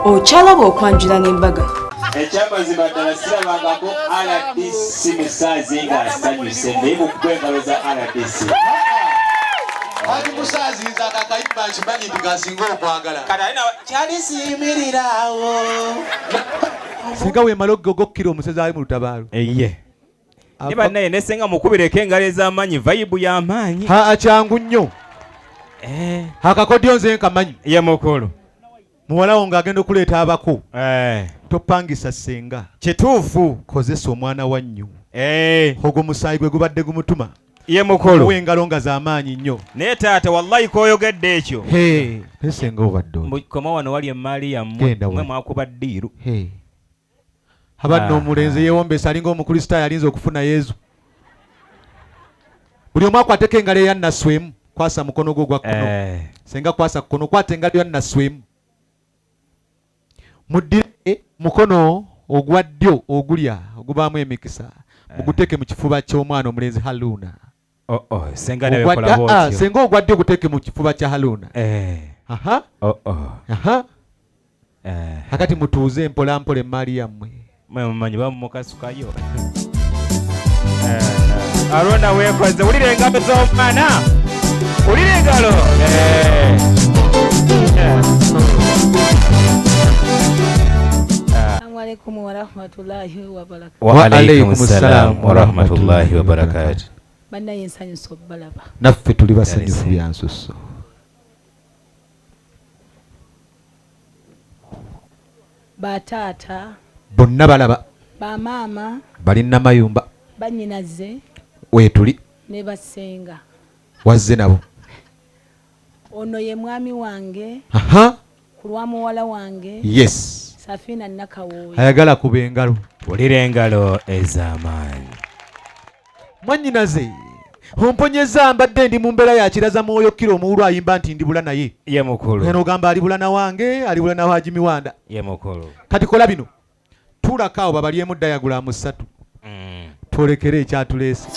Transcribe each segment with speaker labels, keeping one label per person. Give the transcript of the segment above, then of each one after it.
Speaker 1: Ochalaba okwanjula n'embaga.
Speaker 2: Ekyamazima ddala sirabangako RDC Musaazi ng'asanyuse naye mu kwengalo za RDC.
Speaker 3: Ati Musaazi nze akakayimba nkimanyi nti gasinga okwagala. Kyali siyimirirawo.
Speaker 4: Singa weemala okugogokkira omusezi ali mu lutabaalo.
Speaker 5: Eye. Ne bannaye ne senga mukubireko engalo ez'amaanyi vayibu y'amaanyi.
Speaker 4: Kyangu nnyo. Akakodyo nze nkamanyi.
Speaker 5: Ye mukulu.
Speaker 4: Muwala wo ng'agenda okuleeta abako. Topangisa ssenga.
Speaker 5: Kituufu.
Speaker 4: Kozesa omwana wa nnyo. Ogwo musaayi gwe gubadde gumutuma.
Speaker 5: Ye mukulu.
Speaker 4: W'engalo nga z'amaanyi nnyo.
Speaker 5: Naye taata wallahi k'oyogedde ekyo.
Speaker 4: Senga obadde.
Speaker 5: Koma wano wali emmaali yammwe. Mwe mwakuba ddiiru.
Speaker 4: Abadde omulenzi yeewombesa alinga omukristaayo alinza okufuna Yezu. Buli omu akwateko engalo eya nnaswemu. Kwasa mukono gwo gwa kkono. Senga kwasa kukono kwata engalo ya nnaswemu. Muddire mukono ogwa ddyo ogulya ogubaamu emikisa. Muguteke mu kifuba ky'omwana omulenzi Haruna.
Speaker 5: Senga nawe kola bw'otyo.
Speaker 4: Senga ogwa ddyo guteke mu kifuba kya Haruna. Akati mutuuze mpola mpola emmaali yammwe.
Speaker 5: Mwe mumanyi bamukasukayo. Haruna weekoze wulira engalo z'omwana. Wulira engalo.
Speaker 6: Assalamualaikum warahmatullahi wabarakatuh.
Speaker 5: Wa alaykum assalam warahmatullahi wabarakatuh.
Speaker 6: Banna yensanyusa balaba.
Speaker 4: Naffe tuli basanyufu byansusso.
Speaker 6: Batata.
Speaker 4: Bonna balaba.
Speaker 6: Ba mama.
Speaker 4: Balina mayumba.
Speaker 6: Banyinaze.
Speaker 4: Weetuli.
Speaker 6: Ne basenga.
Speaker 4: Wazze nabo.
Speaker 6: Ono ye mwami wange. Kulwa muwala wange.
Speaker 4: Yes.
Speaker 6: Safina Nakawoyo.
Speaker 4: Ayagala kuba engalo.
Speaker 5: Wulira engalo ez'amaanyi.
Speaker 4: Mwannyinaze. Omponyeza mbadde ndi mu mbeera ya kiraza mwoyo kiro omuwulu ayimba nti ndibula naye.
Speaker 5: Ye mukulu.
Speaker 4: Eno ogamba alibula na wange, alibula na Haji Miwanda.
Speaker 5: Ye mukulu.
Speaker 4: Kati kola bino. Tuulakaawo babalyemu dayagulamu 3. Twolekere ekyatuleese.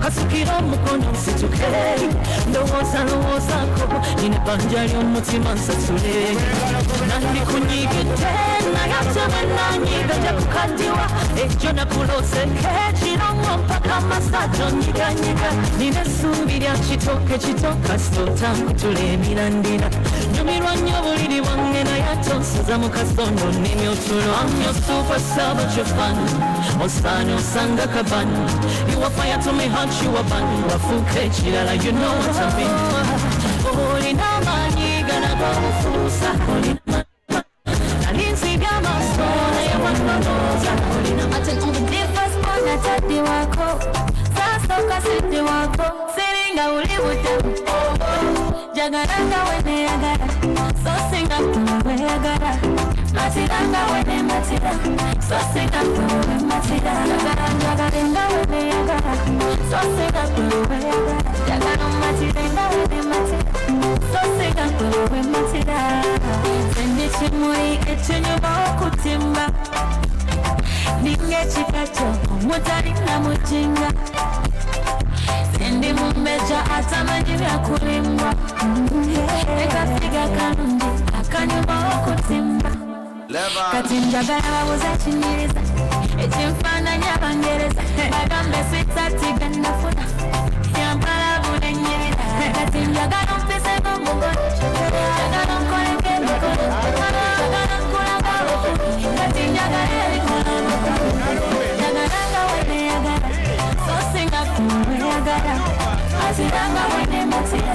Speaker 7: Kasukira mukono sichuke Ndowoza ko Nine banjali umutima nsasule Nandi kunyigite Nayate wenanyiga jakukadiwa Ejo nakulose Chirongo mpaka masajo nyiga Nine sumbirya chitoka Sota kutule mirandira Nyumirwa nyobuliri wange Nayatonsuza mukasono Nimyotulo I'm your superstar but you're fun Osano sanga kabano You are fire to me heart you are bun Wafuke chilala you know what I mean Oli na mani gana bafusa Oli na Nalinsi gama sona ya wakanoza Oli na Aten on the day first one I tell the wako Sasa kasiti wako Siringa uli utamu Jagaranga wene agara So singa tuwe agara Matiranga wene matira So singa tuwe matira Jagaringa wene agara So singa tuwe agara Jagaro matiringa wene matira So singa tuwe matira Sende chimuri echenyuba okutimba Ninge chikacho omutari na mujinga Sendi mumeja atamanyi byakulimba Ekasiga kanundi akanyuma okutimba Kati njagala babuza kinyiriza Ekimfaananya bangereza Bagambe sweetheart gannafuna Yampala bulenyirira Kati njagala mpise n'omugole Njagala nkoleke emikolo Njagala nkulaga obukulu Kati njagala ebikola Njagalanga weneyagala So singa kuweyagala Matiranga wene matira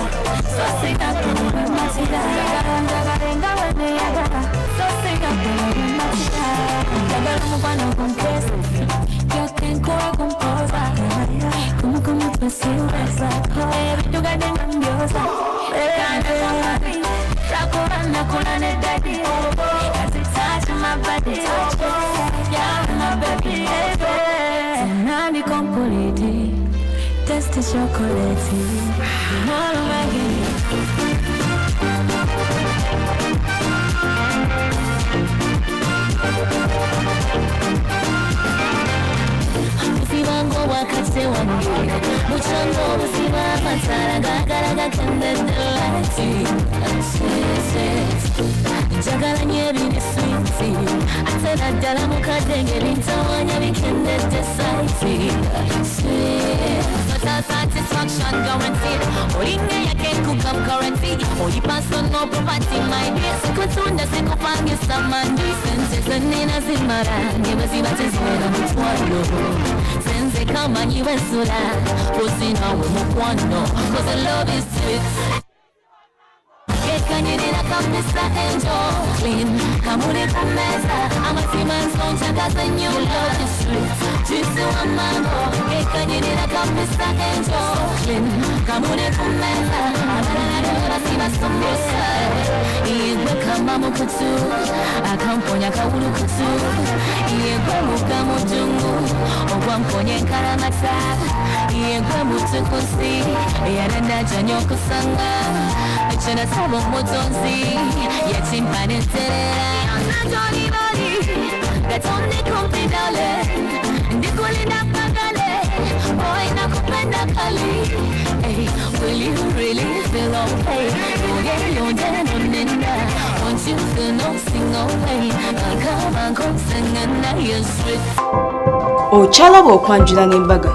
Speaker 7: So singa kuwe matira Njagalenga weneyagala So singa kuwe matira Njagala mubano kumpesa Yote nkuwa kumpoza Kumukumu twesiweza Ebitu gade ngambioza Kanda kumari Rakubana kulane daddy Kasi touch my body Yeah, my baby Nani complete Test chocolate Molo magini Usibango wakase wangi Muchango usiba matara Gagara kendedelaiti Njagala nyebini switi Atena dala mukadenge Lintawanya bikendede saiti Total satisfaction guaranteed Olinge yake kukam currency Oli person no property my dear Sikutunda sikupangi samandi Sense zanina zimara Nyebazi batezwela mutwalo Sense kama nyiwe sura Posina we mukwano Cause the love is sweet Kanyirira kamisa angel Clean Kamuri kumeza Amasiman son chakaza new love is sweet Jisi wa mango Kanyirira kamisa angel Clean Kamuri kumeza Abarara siba sumbusa Iwe kama mukutu Akamponya kawuru kutu Iwe muka mujungu Ogwa mponye karamata Iwe mutukusi Yarenda janyo kusanga Chana sabo motonzi Yetimpane terera Natoni bali Gatoni kumpi dale Ndikuli na pagale Boy na kupenda kali Hey, will you really feel okay? You get on ninda Won't you feel no single way? Come on, come sing and now you're sweet
Speaker 1: Ochalaba okwanjula n'embaga.